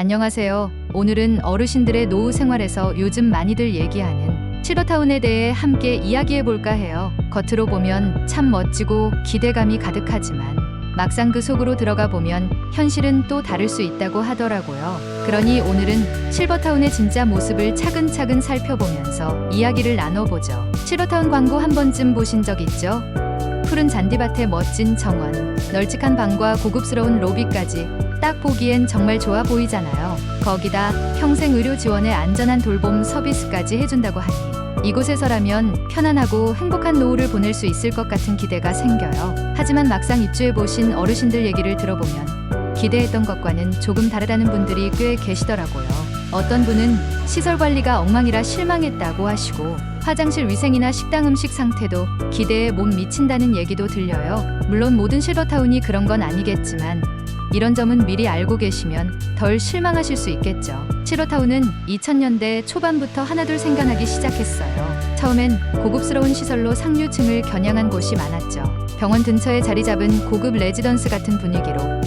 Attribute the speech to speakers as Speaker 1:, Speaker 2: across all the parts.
Speaker 1: 안녕하세요. 오늘은 어르신들의 노후 생활에서 요즘 많이들 얘기하는 실버타운에 대해 함께 이야기해볼까 해요. 겉으로 보면 참 멋지고 기대감이 가득하지만 막상 그 속으로 들어가 보면 현실은 또 다를 수 있다고 하더라고요. 그러니 오늘은 실버타운의 진짜 모습을 차근차근 살펴보면서 이야기를 나눠보죠. 실버타운 광고 한 번쯤 보신 적 있죠? 푸른 잔디밭에 멋진 정원, 널찍한 방과 고급스러운 로비까지 딱 보기엔 정말 좋아 보이잖아요. 거기다 평생 의료 지원에 안전한 돌봄 서비스까지 해준다고 하니 이곳에서라면 편안하고 행복한 노후를 보낼 수 있을 것 같은 기대가 생겨요. 하지만 막상 입주해보신 어르신들 얘기를 들어보면 기대했던 것과는 조금 다르다는 분들이 꽤 계시더라고요. 어떤 분은 시설 관리가 엉망이라 실망했다고 하시고 화장실 위생이나 식당 음식 상태도 기대에 못 미친다는 얘기도 들려요. 물론 모든 실버타운이 그런 건 아니겠지만 이런 점은 미리 알고 계시면 덜 실망하실 수 있겠죠. 실버타운은 2000년대 초반부터 하나둘 생겨나기 시작했어요. 처음엔 고급스러운 시설로 상류층을 겨냥한 곳이 많았죠. 병원 근처에 자리 잡은 고급 레지던스 같은 분위기로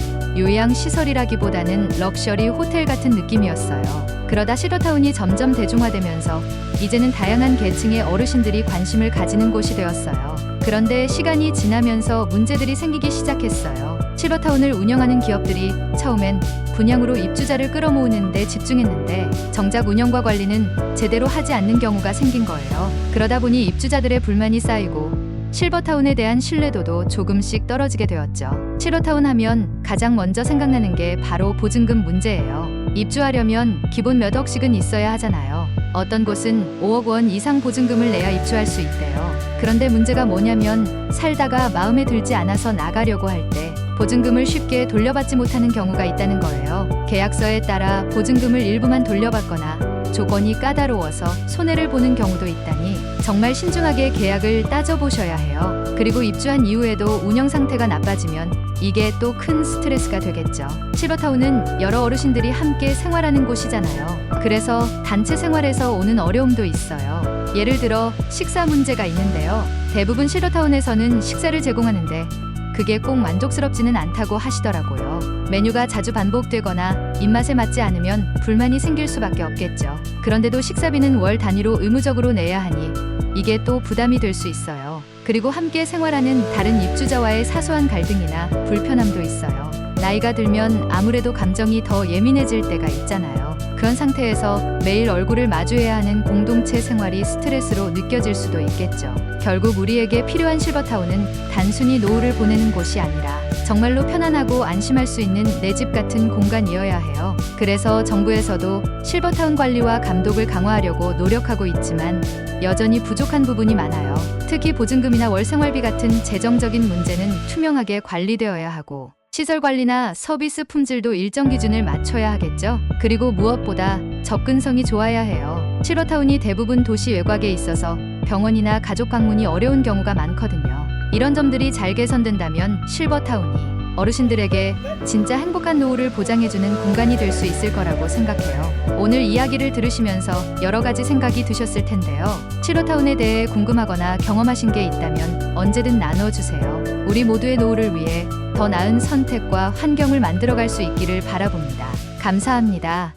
Speaker 1: 요양시설이라기보다는 럭셔리 호텔 같은 느낌이었어요. 그러다 실버타운이 점점 대중화되면서 이제는 다양한 계층의 어르신들이 관심을 가지는 곳이 되었어요. 그런데 시간이 지나면서 문제들이 생기기 시작했어요. 실버타운을 운영하는 기업들이 처음엔 분양으로 입주자를 끌어모으는 데 집중했는데 정작 운영과 관리는 제대로 하지 않는 경우가 생긴 거예요. 그러다 보니 입주자들의 불만이 쌓이고 실버타운에 대한 신뢰도도 조금씩 떨어지게 되었죠. 실버타운 하면 가장 먼저 생각나는 게 바로 보증금 문제예요. 입주하려면 기본 몇 억씩은 있어야 하잖아요. 어떤 곳은 5억 원 이상 보증금을 내야 입주할 수 있대요. 그런데 문제가 뭐냐면 살다가 마음에 들지 않아서 나가려고 할 때 보증금을 쉽게 돌려받지 못하는 경우가 있다는 거예요. 계약서에 따라 보증금을 일부만 돌려받거나 조건이 까다로워서 손해를 보는 경우도 있다니 정말 신중하게 계약을 따져보셔야 해요. 그리고 입주한 이후에도 운영 상태가 나빠지면 이게 또 큰 스트레스가 되겠죠. 실버타운은 여러 어르신들이 함께 생활하는 곳이잖아요. 그래서 단체 생활에서 오는 어려움도 있어요. 예를 들어 식사 문제가 있는데요. 대부분 실버타운에서는 식사를 제공하는데 그게 꼭 만족스럽지는 않다고 하시더라고요. 메뉴가 자주 반복되거나 입맛에 맞지 않으면 불만이 생길 수밖에 없겠죠. 그런데도 식사비는 월 단위로 의무적으로 내야 하니 이게 또 부담이 될 수 있어요. 그리고 함께 생활하는 다른 입주자와의 사소한 갈등이나 불편함도 있어요. 나이가 들면 아무래도 감정이 더 예민해질 때가 있잖아요. 그런 상태에서 매일 얼굴을 마주해야 하는 공동체 생활이 스트레스로 느껴질 수도 있겠죠. 결국 우리에게 필요한 실버타운은 단순히 노후를 보내는 곳이 아니라 정말로 편안하고 안심할 수 있는 내 집 같은 공간이어야 해요. 그래서 정부에서도 실버타운 관리와 감독을 강화하려고 노력하고 있지만 여전히 부족한 부분이 많아요. 특히 보증금이나 월 생활비 같은 재정적인 문제는 투명하게 관리되어야 하고 시설 관리나 서비스 품질도 일정 기준을 맞춰야 하겠죠. 그리고 무엇보다 접근성이 좋아야 해요. 실버타운이 대부분 도시 외곽에 있어서 병원이나 가족 방문이 어려운 경우가 많거든요. 이런 점들이 잘 개선된다면 실버타운이 어르신들에게 진짜 행복한 노후를 보장해주는 공간이 될 수 있을 거라고 생각해요. 오늘 이야기를 들으시면서 여러 가지 생각이 드셨을 텐데요. 실버타운에 대해 궁금하거나 경험하신 게 있다면 언제든 나눠주세요. 우리 모두의 노후를 위해 더 나은 선택과 환경을 만들어갈 수 있기를 바라봅니다. 감사합니다.